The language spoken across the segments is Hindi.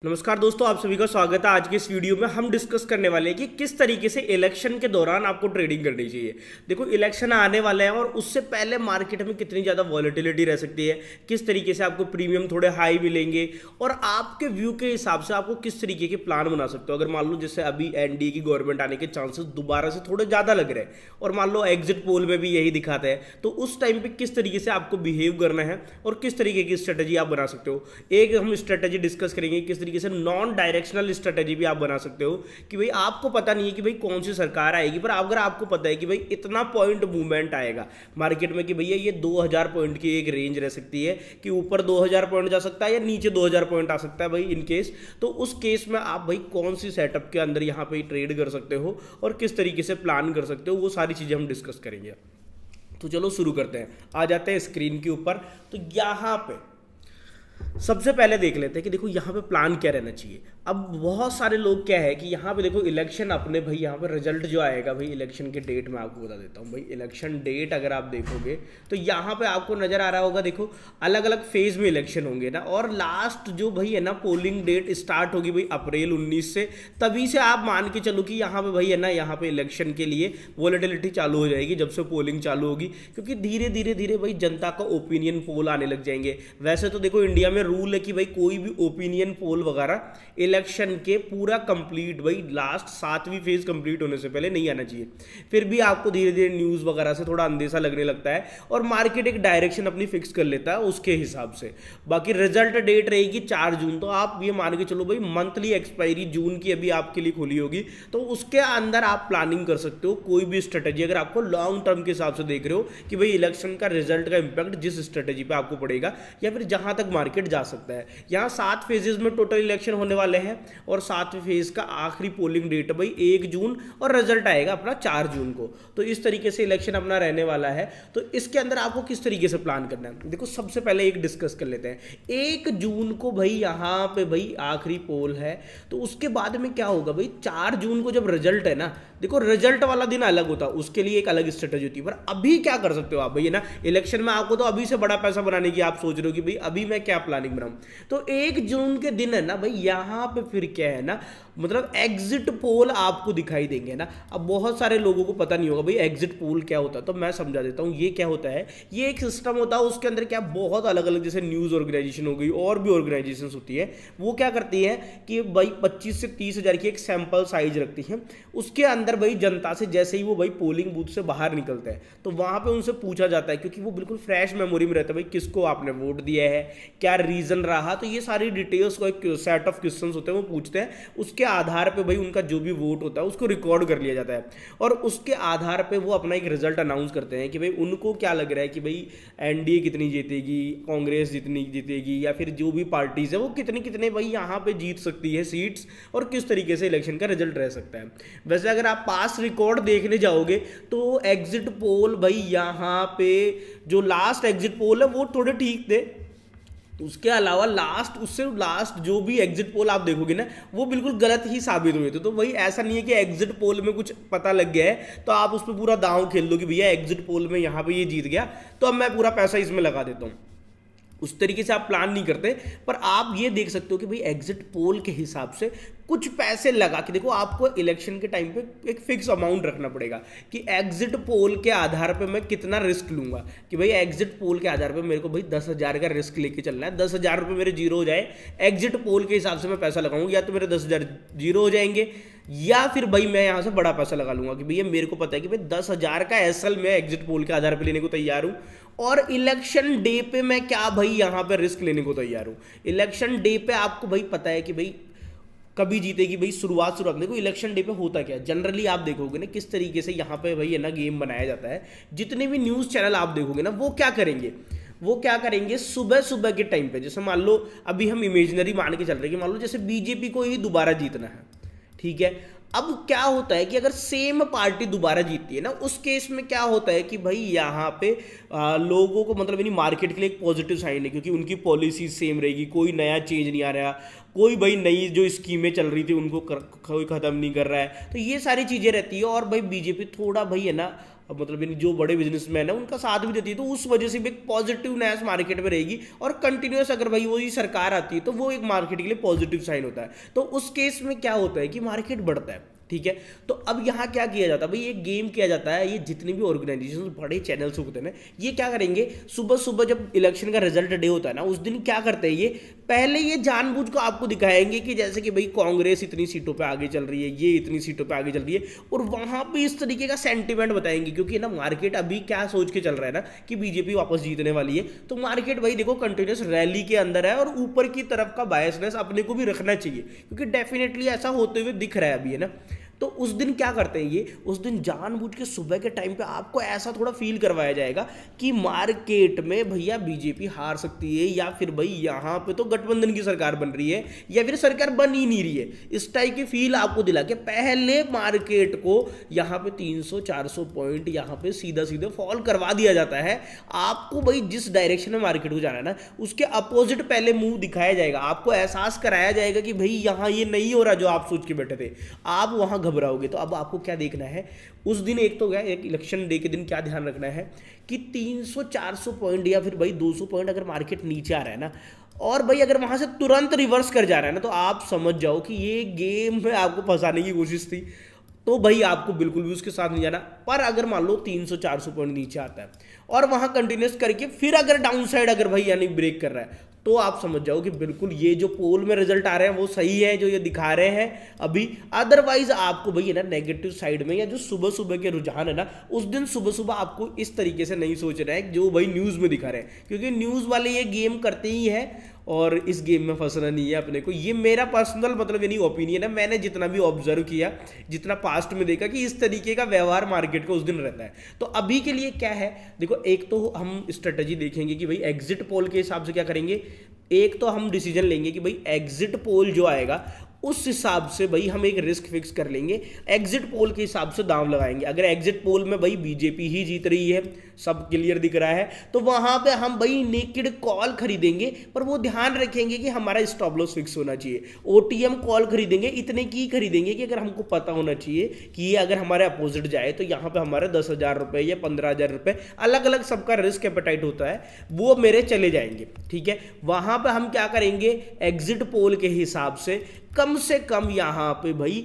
नमस्कार दोस्तों, आप सभी का स्वागत है। आज के इस वीडियो में हम डिस्कस करने वाले हैं कि किस तरीके से इलेक्शन के दौरान आपको ट्रेडिंग करनी चाहिए। देखो, इलेक्शन आने वाले हैं और उससे पहले मार्केट में कितनी ज़्यादा वॉलेटिलिटी रह सकती है, किस तरीके से आपको प्रीमियम थोड़े हाई मिलेंगे और आपके व्यू के हिसाब से आपको किस तरीके के प्लान बना सकते हो। अगर मान लो जैसे अभी एनडीए की गवर्नमेंट आने के चांसेस दोबारा से थोड़े ज़्यादा लग रहे हैं और मान लो एग्जिट पोल में भी यही दिखाते हैं, तो उस टाइम पर किस तरीके से आपको बिहेव करना है और किस तरीके की स्ट्रेटेजी आप बना सकते हो। एक हम स्ट्रेटेजी डिस्कस करेंगे किस तरीके से नॉन डायरेक्शनल स्ट्रेटेजी भी आप बना सकते हो कि भाई आपको पता नहीं है कि भाई कौन सी सरकार आएगी, पर अगर आपको पता है कि भाई इतना पॉइंट मूवमेंट आएगा मार्केट में कि भैया ये 2000 पॉइंट की एक रेंज रह सकती है कि ऊपर 2000 पॉइंट जा सकता है या नीचे 2000 पॉइंट आ सकता है भाई इन केस, तो उस केस में आप भाई कौन सी सेटअप के अंदर यहाँ पे ट्रेड कर सकते हो और किस तरीके से प्लान कर सकते हो, वो सारी चीज़ें हम डिस्कस करेंगे। तो चलो शुरू करते हैं, आ जाते हैं स्क्रीन के ऊपर। तो यहाँ पे सबसे पहले देख लेते हैं कि देखो यहाँ पे प्लान क्या रहना चाहिए। अब बहुत सारे लोग क्या है कि यहाँ पे देखो इलेक्शन अपने भाई यहाँ पे रिजल्ट जो आएगा भाई इलेक्शन के डेट में आपको बता देता हूँ। भाई इलेक्शन डेट अगर आप देखोगे तो यहाँ पे आपको नजर आ रहा होगा, देखो अलग अलग फेज में इलेक्शन होंगे ना, और लास्ट जो भाई है ना पोलिंग डेट स्टार्ट होगी भाई अप्रैल 19 से, तभी से आप मान के चलो कि यहाँ पे भाई है ना यहाँ पे इलेक्शन के लिए वॉलेटिलिटी चालू हो जाएगी जब से पोलिंग चालू होगी, क्योंकि धीरे धीरे धीरे भाई जनता का ओपिनियन पोल आने लग जाएंगे। वैसे तो देखो इंडिया में रूल है कि भाई कोई भी ओपिनियन पोल वगैरह इलेक्शन के पूरा कंप्लीट भाई लास्ट 7वीं फेज कंप्लीट होने से पहले नहीं आना चाहिए, फिर भी आपको धीरे धीरे न्यूज़ वगैरह से थोड़ा अंदेशा लगने लगता है और मार्केट एक डायरेक्शन अपनी फिक्स कर लेता है उसके हिसाब से। बाकी रिजल्ट डेट रहेगी 4 जून, तो आप ये मान के चलो भाई मंथली एक्सपायरी जून की अभी आपके लिए खुली होगी, तो उसके अंदर आप प्लानिंग कर सकते हो कोई भी स्ट्रेटेजी, अगर आपको लॉन्ग टर्म के हिसाब से देख रहे हो कि भाई इलेक्शन का रिजल्ट का इंपैक्ट जिस स्ट्रेटेजी पे आपको पड़ेगा या फिर जहां तक मार्केट जा सकता है। यहाँ 7 फेजेस में टोटल इलेक्शन होने वाले हैं और 7वें फेज का आखिरी पोलिंग डेट भाई 1 जून और रिजल्ट आएगा अपना 4 जून को। तो इस तरीके से इलेक्शन अपना रहने वाला है। तो इसके अंदर आपको किस तरीके से प्लान करना है, देखो सबसे पहले एक डिस्कस कर लेते हैं। 1 जून को भाई यहाँ पे भाई आखिरी पोल है, तो उसके बाद में क्या होगा भाई 4 जून को जब रिजल्ट है ना, देखो रिजल्ट वाला दिन अलग होता है, उसके लिए एक अलग स्ट्रेटेजी होती है। पर अभी क्या कर सकते हो आप भाई ना, इलेक्शन में आपको तो अभी से बड़ा पैसा बनाने की आप सोच रहे हो कि भाई अभी मैं क्या प्लानिंग बनाऊं, तो 1 जून के दिन है ना भाई यहाँ पे फिर क्या है ना, मतलब एग्जिट पोल आपको दिखाई देंगे ना। अब बहुत सारे लोगों को पता नहीं होगा भाई एग्जिट पोल क्या होता है, तो मैं समझा देता हूँ ये क्या होता है। ये एक सिस्टम होता है, उसके अंदर क्या बहुत अलग अलग जैसे न्यूज़ ऑर्गेनाइजेशन हो गई और भी ऑर्गेनाइजेशन होती है, वो क्या करती है कि भाई 25 से 30 हज़ार की एक सैंपल साइज रखती है। उसके अंदर भाई जनता से जैसे ही वो भाई पोलिंग बूथ से बाहर निकलता है तो वहां पे उनसे पूछा जाता है, क्योंकि वो बिल्कुल फ्रेश मेमोरी में रहता है भाई किसको आपने वोट दिया है, क्या रीजन रहा, तो ये सारी डिटेल्स को एक सेट ऑफ क्वेश्चंस होते हैं वो पूछते हैं। उसके आधार पे भाई उनका जो भी वोट होता है उसको रिकॉर्ड कर लिया जाता है और उसके आधार पे वो अपना एक रिजल्ट अनाउंस करते हैं कि भाई उनको क्या लग रहा है कि भाई एनडीए कितनी जीतेगी, कांग्रेस जितनी जीतेगी, या फिर जो भी पार्टीज है वो कितने कितने भाई यहाँ पे जीत सकती है सीट्स और किस तरीके से इलेक्शन का रिजल्ट रह सकता है। वैसे अगर आप पास रिकॉर्ड देखने जाओगे तो एग्जिट पोल भाई यहाँ पे जो लास्ट एग्जिट पोल है वो थोड़े ठीक थे, उसके अलावा उससे लास्ट जो भी एग्जिट पोल आप देखोगे ना वो बिल्कुल गलत ही साबित हुए थे। तो भाई ऐसा नहीं है कि एग्जिट पोल में कुछ पता लग गया है तो आप उस पर पूरा दांव खेल दो कि भैया एग्जिट पोल में यहाँ पे ये जीत गया तो अब मैं पूरा पैसा इसमें लगा देता हूँ, उस तरीके से आप प्लान नहीं करते। पर आप ये देख सकते हो कि भाई एग्जिट पोल के हिसाब से कुछ पैसे लगा के देखो, आपको इलेक्शन के टाइम पे एक फिक्स अमाउंट रखना पड़ेगा कि एग्जिट पोल के आधार पे मैं कितना रिस्क लूंगा, कि भाई एग्जिट पोल के आधार पे मेरे को भाई 10,000 का रिस्क लेके चलना है, 10,000 रुपये मेरे जीरो हो जाए, एग्जिट पोल के हिसाब से मैं पैसा लगाऊंगा, या तो मेरे 10,000 जीरो हो जाएंगे या फिर भाई मैं यहाँ से बड़ा पैसा लगा लूंगा कि भैया मेरे को पता है कि भाई 10,000 का एसएल मैं एग्जिट पोल के आधार पर लेने को तैयार हूँ और इलेक्शन डे पे मैं क्या भाई यहाँ पे रिस्क लेने को तैयार हूँ। इलेक्शन डे पे आपको भाई पता है कि भाई कभी जीतेगी भाई शुरुआत देखो इलेक्शन डे पे होता क्या है, जनरली आप देखोगे ना किस तरीके से यहाँ पे भाई है ना गेम बनाया जाता है। जितने भी न्यूज़ चैनल आप देखोगे ना वो क्या करेंगे सुबह सुबह के टाइम पे, जैसे मान लो अभी हम इमेजिनरी मान के चल रहे हैं कि मान लो जैसे बीजेपी को ही दोबारा जीतना है, ठीक है। अब क्या होता है कि अगर सेम पार्टी दोबारा जीतती है ना उस केस में क्या होता है कि भाई यहाँ पे लोगों को मतलब यानी मार्केट के लिए एक पॉजिटिव साइन है, क्योंकि उनकी पॉलिसी सेम रहेगी, कोई नया चेंज नहीं आ रहा, कोई भाई नई जो स्कीमें चल रही थी उनको कोई ख़त्म नहीं कर रहा है, तो ये सारी चीज़ें रहती है। और भाई बीजेपी थोड़ा भाई है ना मतलब यानी जो बड़े बिजनेसमैन है उनका साथ भी देती है, तो उस वजह से भी एक पॉजिटिवनेस मार्केट में रहेगी। और कंटिन्यूस अगर भाई वही सरकार आती है तो वो एक मार्केट के लिए पॉजिटिव साइन होता है। तो उस केस में क्या होता है कि मार्केट बढ़ता है, ठीक है। तो अब यहाँ क्या किया जाता है भाई, ये गेम किया जाता है, ये जितने भी ऑर्गेनाइजेशन बड़े चैनल्स होते हैं ना, ये क्या करेंगे, सुबह सुबह जब इलेक्शन का रिजल्ट डे होता है ना, उस दिन क्या करते हैं, ये पहले ये जानबूझ को आपको दिखाएंगे कि जैसे कि भाई कांग्रेस इतनी सीटों पे आगे चल रही है, ये इतनी सीटों पे आगे चल रही है, और वहां पे इस तरीके का सेंटिमेंट बताएंगे। क्योंकि ना मार्केट अभी क्या सोच के चल रहा है ना कि बीजेपी वापस जीतने वाली है, तो मार्केट भाई देखो कंटिन्यूस रैली के अंदर है, और ऊपर की तरफ का बायसनेस अपने को भी रखना चाहिए, क्योंकि डेफिनेटली ऐसा होते हुए दिख रहा है अभी, है ना। तो उस दिन क्या करते हैं ये, उस दिन जानबूझ के सुबह के टाइम पे आपको ऐसा थोड़ा फील करवाया जाएगा कि मार्केट में भैया बीजेपी हार सकती है, या फिर भाई यहाँ पे तो गठबंधन की सरकार बन रही है, या फिर सरकार बन ही नहीं रही है। इस टाइप की फील आपको दिला के पहले मार्केट को यहाँ पे 300-400 पॉइंट यहाँ पे सीधा सीधा फॉल करवा दिया जाता है। आपको भाई जिस डायरेक्शन में मार्केट को जाना है ना, उसके अपोजिट पहले मूव दिखाया जाएगा, आपको एहसास कराया जाएगा कि भाई यहाँ ये नहीं हो रहा जो आप सोच के बैठे थे, आप वहाँ घबराओगे। तो अब आपको क्या देखना है उस दिन, एक तो क्या, एक इलेक्शन डे के दिन क्या ध्यान रखना है कि 300-400 पॉइंट या फिर भाई 200 पॉइंट अगर मार्केट नीचे आ रहा है ना, और भाई अगर वहां से तुरंत रिवर्स कर जा रहा है ना, तो आप समझ जाओ कि ये गेम में आपको फंसाने की कोशिश थी, तो भाई आपको बिल्कुल भी उसके साथ नहीं जाना। पर अगर मान लो 300-400 पॉइंट नीचे आता है और वहां कंटिन्यूस करके फिर अगर डाउन साइड अगर भाई यानी ब्रेक कर रहा है, तो आप समझ जाओ कि बिल्कुल ये जो पोल में रिजल्ट आ रहे हैं वो सही है जो ये दिखा रहे हैं अभी। अदरवाइज आपको भाई है ना नेगेटिव साइड में, या जो सुबह सुबह के रुझान है ना, उस दिन सुबह सुबह आपको इस तरीके से नहीं सोचना है जो भाई न्यूज़ में दिखा रहे हैं, क्योंकि न्यूज़ वाले ये गेम करते ही है और इस गेम में फंसना नहीं है अपने को। ये मेरा पर्सनल मतलब यानी ओपिनियन है, मैंने जितना भी ऑब्जर्व किया, जितना पास्ट में देखा कि इस तरीके का व्यवहार मार्केट का उस दिन रहता है। तो अभी के लिए क्या है, देखो एक तो हम स्ट्रेटजी देखेंगे कि भाई एग्जिट पोल के हिसाब से क्या करेंगे, एक तो हम डिसीजन लेंगे कि भाई एग्जिट पोल जो आएगा उस हिसाब से भाई हम एक रिस्क फिक्स कर लेंगे, एग्जिट पोल के हिसाब से दांव लगाएंगे। अगर एग्जिट पोल में भाई बीजेपी ही जीत रही है, सब क्लियर दिख रहा है, तो वहां पे हम भाई नेकेड कॉल खरीदेंगे, पर वो ध्यान रखेंगे कि हमारा स्टॉप लॉस फिक्स होना चाहिए। ओटीएम कॉल खरीदेंगे, इतने की खरीदेंगे कि अगर हमको पता होना चाहिए कि ये अगर हमारे अपोजिट जाए तो यहाँ पे हमारे 10,000 रुपए या 15,000 रुपए, अलग अलग सबका रिस्क एपेटाइट होता है, वो मेरे चले जाएंगे, ठीक है। वहां पे हम क्या करेंगे, एग्जिट पोल के हिसाब से कम यहां पे भाई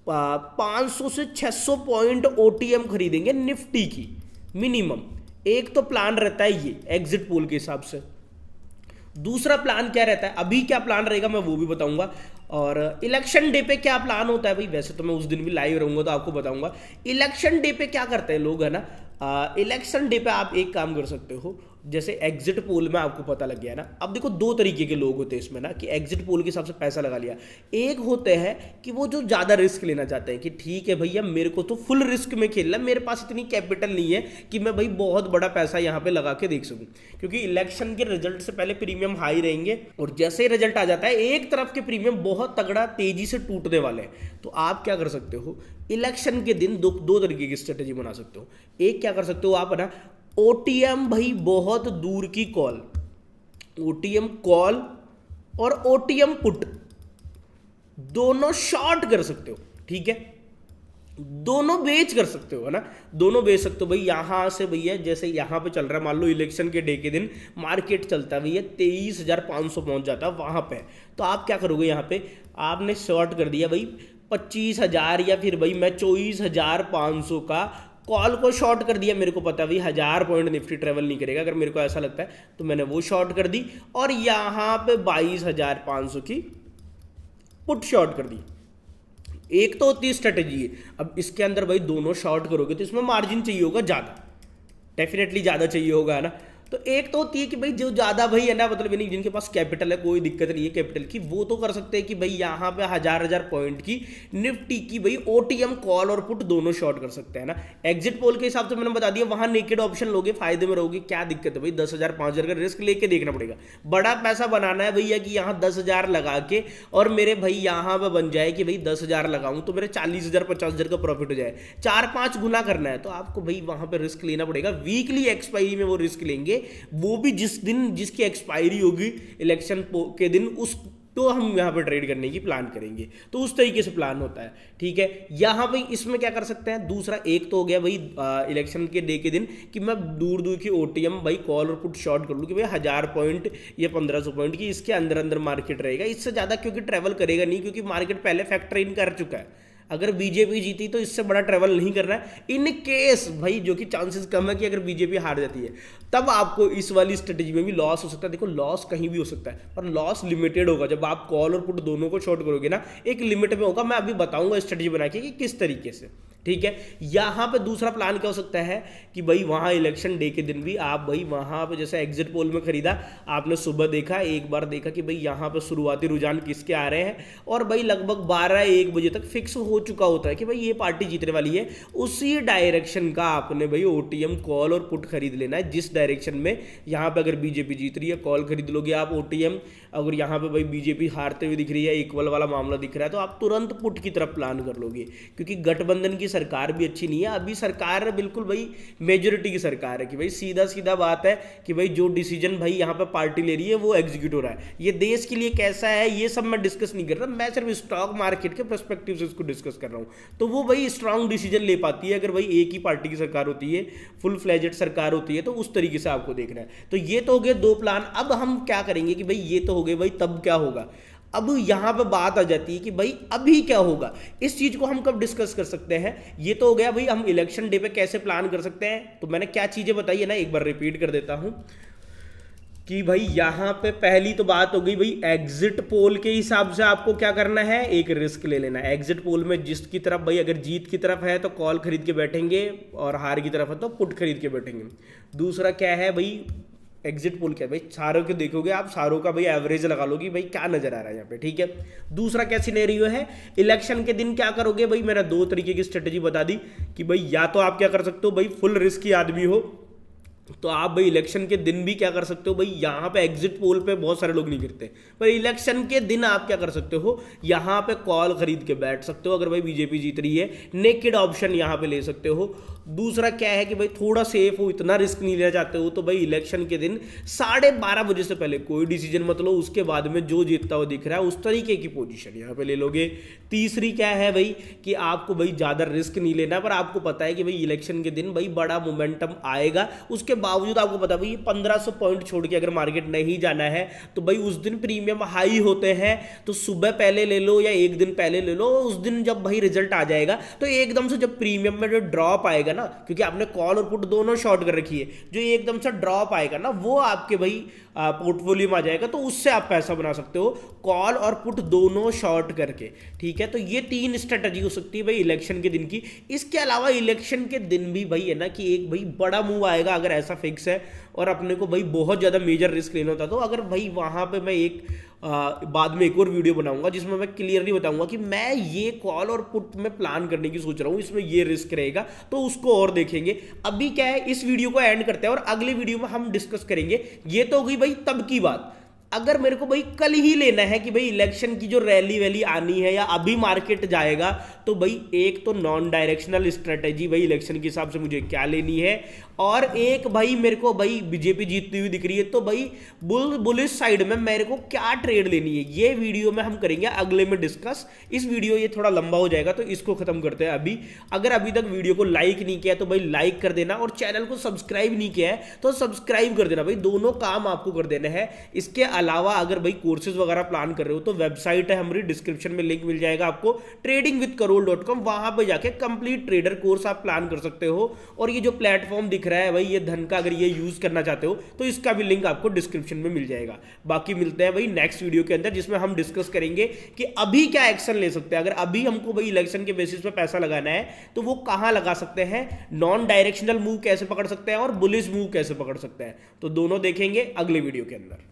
500 से 600 पॉइंट ओटीएम खरीदेंगे निफ्टी की मिनिमम। एक तो प्लान रहता है ये एग्जिट पोल के हिसाब से। दूसरा प्लान क्या रहता है, अभी क्या प्लान रहेगा मैं वो भी बताऊंगा, और इलेक्शन डे पे क्या प्लान होता है भाई, वैसे तो मैं उस दिन भी लाइव रहूंगा तो आपको बताऊंगा। इलेक्शन डे पे क्या करते हैं लोग, है ना, इलेक्शन डे पे आप एक काम कर सकते हो, जैसे एग्जिट पोल में आपको पता लग गया ना। अब देखो दो तरीके के लोग होते हैं इसमें ना, कि एग्जिट पोल के हिसाब से पैसा लगा लिया। एक होते हैं कि वो जो ज्यादा रिस्क लेना चाहते हैं कि ठीक है भैया मेरे को तो फुल रिस्क में खेलना है, मेरे पास इतनी कैपिटल नहीं है कि मैं भाई बहुत बड़ा पैसा यहाँ पे लगा के देख सकूं, क्योंकि इलेक्शन के रिजल्ट से पहले प्रीमियम हाई रहेंगे, और जैसे ही रिजल्ट आ जाता है एक तरफ के प्रीमियम बहुत तगड़ा तेजी से टूटने वाले हैं। तो आप क्या कर सकते हो, इलेक्शन के दिन दो तरीके की स्ट्रेटेजी बना सकते हो। एक क्या कर सकते हो आप, है ना, ओटीएम भाई बहुत दूर की कॉल, ओटीएम कॉल और ओटीएम पुट दोनों शॉर्ट कर सकते हो, ठीक है, दोनों बेच कर सकते हो, है ना, दोनों बेच सकते हो भाई। यहां से भैया जैसे यहां पे चल रहा है, मान लो इलेक्शन के डे के दिन मार्केट चलता है भैया 23,500 पहुंच जाता है वहां पे, तो आप क्या करोगे, यहां पे आपने शॉर्ट कर दिया भाई 25,000 या फिर भाई मैं 24,500 का कॉल को शॉर्ट कर दिया। मेरे को पता भाई 1,000 पॉइंट निफ्टी ट्रेवल नहीं करेगा, अगर मेरे को ऐसा लगता है तो मैंने वो शॉर्ट कर दी, और यहां पे 22,500 की पुट शॉर्ट कर दी। एक तो होती है स्ट्रेटेजी है। अब इसके अंदर भाई दोनों शॉर्ट करोगे तो इसमें मार्जिन चाहिए होगा ज्यादा, डेफिनेटली ज्यादा चाहिए होगा, है ना। तो एक तो होती है कि भाई जो ज्यादा भाई है ना, मतलब यानी जिनके पास कैपिटल है, कोई दिक्कत नहीं है कैपिटल की, वो तो कर सकते हैं कि भाई यहाँ पे 1,000 पॉइंट की निफ्टी की भाई ओटीएम कॉल और पुट दोनों शॉर्ट कर सकते हैं ना। एग्जिट पोल के हिसाब से मैंने बता दिया, वहां नेकेड ऑप्शन लोगे, फायदे में रहोगे, क्या दिक्कत है भाई, 10,000 5,000 का रिस्क लेके देखना पड़ेगा। बड़ा पैसा बनाना है भैया कि यहाँ 10,000 लगा के और मेरे भाई यहाँ पे बन जाए कि भाई 10,000 लगाऊं तो मेरे 40,000 50,000 का प्रॉफिट हो जाए, 4-5 गुना करना है, तो आपको भाई वहां पे रिस्क लेना पड़ेगा। वीकली एक्सपायरी में वो रिस्क लेंगे, वो भी जिस दिन जिसकी एक्सपायरी होगी इलेक्शन के दिन, तो हम यहाँ पे ट्रेड करने की प्लान करेंगे। तो उस तरीके से प्लान होता है, ठीक है। यहाँ पे इसमें क्या कर सकते हैं, दूसरा एक तो हो गया भाई इलेक्शन के डे के दिन कि मैं दूर दूर की ओटीएम भाई कॉल और पुट शॉर्ट कर लूँ कि भाई 1000 पॉइंट या 1500 पॉइंट की इसके अंदर अंदर मार्केट रहेगा, इससे ज़्यादा क्योंकि ट्रैवल करेगा नहीं, क्योंकि मार्केट पहले फैक्टर इन कर चुका है। अगर बीजेपी जीती तो इससे बड़ा ट्रैवल नहीं करना है। इन केस भाई जो कि चांसेस कम है कि अगर बीजेपी हार जाती है तब आपको इस वाली स्ट्रेटेजी में भी लॉस हो सकता है। देखो लॉस कहीं भी हो सकता है पर लॉस लिमिटेड होगा। जब आप कॉल और पुट दोनों को शॉर्ट करोगे ना, एक लिमिट में होगा। मैं अभी बताऊंगा स्ट्रेटेजी बना के कि किस तरीके से, ठीक है। यहाँ पे दूसरा प्लान क्या हो सकता है कि भाई वहाँ इलेक्शन डे के दिन भी आप भाई वहाँ पे जैसे एग्जिट पोल में खरीदा, आपने सुबह देखा, एक बार देखा कि भाई यहाँ पे शुरुआती रुझान किसके आ रहे हैं और भाई लगभग 12-1 बजे तक फिक्स हो चुका होता है कि भाई ये पार्टी जीतने वाली है। उसी डायरेक्शन का आपने भाई ओटीएम कॉल और पुट खरीद लेना है। जिस डायरेक्शन में यहाँ पे अगर बीजेपी जीत रही है कॉल खरीद लोगे आप ओटीएम, अगर यहाँ पे भाई बीजेपी हारते हुए दिख रही है, इक्वल वाला मामला दिख रहा है, तो आप तुरंत पुट की तरफ प्लान कर लोगे। क्योंकि गठबंधन की सरकार भी अच्छी नहीं है अभी। सरकार बिल्कुल भाई मेजोरिटी की सरकार है कि भाई सीधा सीधा बात है कि भाई जो डिसीजन भाई यहाँ पे पार्टी ले रही है वो एग्जीक्यूट हो रहा है। ये देश के लिए कैसा है ये सब मैं डिस्कस नहीं कर रहा, मैं सिर्फ स्टॉक मार्केट के पर्सपेक्टिव से इसको डिस्कस कर रहा हूँ। तो वो भाई स्ट्रांग डिसीजन ले पाती है अगर भाई एक ही पार्टी की सरकार होती है, फुल फ्लेजेड सरकार होती है, तो उस तरीके से आपको देखना है। तो ये तो हो गए 2 प्लान। अब हम क्या करेंगे कि भाई ये तो हो गए भाई तब क्या होगा। अब यहां पे बात आ जाती है कि भाई अभी क्या होगा। इस चीज को हम कब डिस्कस कर सकते हैं। ये तो हो गया भाई हम इलेक्शन डे पे कैसे प्लान कर सकते हैं। तो मैंने क्या चीजें बताई है ना, एक बार रिपीट कर देता हूं कि भाई यहां पे पहली तो बात हो गई भाई एग्जिट पोल के हिसाब से आपको क्या करना है, एक रिस्क ले लेना है। एग्जिट पोल में जिसकी तरफ भाई अगर जीत की तरफ है तो कॉल खरीद के बैठेंगे और हार की तरफ है तो पुट खरीद के बैठेंगे। दूसरा क्या है भाई, एग्जिट पोल क्या है भाई, सारों के देखोगे आप, सारों का भाई एवरेज लगा लोगे भाई क्या नजर आ रहा है यहाँ पे, ठीक है। दूसरा क्या सिनेरियो है, इलेक्शन के दिन क्या करोगे भाई। मैंने 2 तरीके की स्ट्रेटेजी बता दी कि भाई या तो आप क्या कर सकते हो भाई, फुल रिस्की आदमी हो तो आप भाई इलेक्शन के दिन भी क्या कर सकते हो भाई, यहाँ पे एग्जिट पोल पे बहुत सारे लोग नहीं गिरते, पर इलेक्शन के दिन आप क्या कर सकते हो, यहाँ पे कॉल खरीद के बैठ सकते हो। अगर भाई बीजेपी जीत रही है, नेकेड ऑप्शन यहाँ पे ले सकते हो। दूसरा क्या है कि भाई थोड़ा सेफ हो, इतना रिस्क नहीं लेना चाहते हो, तो भाई इलेक्शन के दिन 12:30 बजे से पहले कोई डिसीजन मत लो, उसके बाद में जो जीतता हुआ दिख रहा है उस तरीके की पोजीशन यहाँ पे ले लोगे। तीसरी क्या है भाई कि आपको भाई ज़्यादा रिस्क नहीं लेना, पर आपको पता है कि भाई इलेक्शन के दिन भाई बड़ा मोमेंटम आएगा, उसके बावजूद आपको पता है भाई 1500 पॉइंट छोड़ के अगर मार्केट नहीं जाना है तो भाई उस दिन प्रीमियम हाई होते हैं, तो सुबह पहले ले लो या एक दिन पहले ले लो। उस दिन जब भाई रिजल्ट आ जाएगा तो एकदम से जब प्रीमियम में जो ड्रॉप आएगा ना, क्योंकि आपने कॉल और पुट दोनों शॉर्ट कर रखी है, जो एकदम से ड्रॉप आएगा ना वो आपके भाई पोर्टफोलियो में आ जाएगा, तो उससे आप पैसा बना सकते हो कॉल और पुट दोनों शॉर्ट करके, ठीक है। तो ये 3 स्ट्रेटजी हो सकती है भाई इलेक्शन के दिन की। इसके अलावा इलेक्शन के दिन भी भाई है ना कि एक भाई बड़ा मूव आएगा, अगर ऐसा फिक्स है और अपने को भाई बहुत ज़्यादा मेजर रिस्क लेना होता, तो अगर भाई वहाँ पे मैं एक बाद में एक और वीडियो बनाऊंगा जिसमें मैं क्लियरली बताऊंगा कि मैं ये कॉल और पुट में प्लान करने की सोच रहा हूँ, इसमें ये रिस्क रहेगा, तो उसको और देखेंगे। अभी क्या है, इस वीडियो को एंड करते हैं और अगली वीडियो में हम डिस्कस करेंगे। ये तो हो गई भाई तब की बात। अगर मेरे को भाई कल ही लेना है कि भाई इलेक्शन की जो रैली वैली आनी है या अभी मार्केट जाएगा, तो भाई एक तो नॉन डायरेक्शनल स्ट्रेटेजी भाई इलेक्शन के हिसाब से मुझे क्या लेनी है, और एक भाई मेरे को भाई बीजेपी जीतती हुई दिख रही है तो भाई बुलिश साइड में मेरे को क्या ट्रेड लेनी है, ये वीडियो में हम करेंगे अगले में डिस्कस। इस वीडियो ये थोड़ा लंबा हो जाएगा तो इसको खत्म करते हैं अभी। अगर अभी तक वीडियो को लाइक नहीं किया तो भाई लाइक कर देना, और चैनल को सब्सक्राइब नहीं किया है तो सब्सक्राइब कर देना भाई, दोनों काम आपको कर देना है। इसके अलावा अगर भाई कोर्सेज वगैरह प्लान कर रहे हो तो वेबसाइट है हमारी, डिस्क्रिप्शन में लिंक मिल जाएगा आपको, tradingwithkarol.com, वहां पे जाके कंप्लीट ट्रेडर कोर्स आप प्लान कर सकते हो। और ये जो प्लेटफॉर्म दिख रहा है भाई ये धन का, अगर ये यूज करना चाहते हो तो इसका भी लिंक आपको डिस्क्रिप्शन में मिल जाएगा। बाकी मिलते हैं भाई नेक्स्ट वीडियो के अंदर, जिसमें हम डिस्कस करेंगे कि अभी क्या एक्शन ले सकते हैं। अगर अभी हमको भाई इलेक्शन के बेसिस पे पैसा लगाना है तो वो कहां लगा सकते हैं, नॉन डायरेक्शनल मूव कैसे पकड़ सकते हैं और बुलिश मूव कैसे पकड़ सकते हैं, तो दोनों देखेंगे अगले वीडियो के अंदर।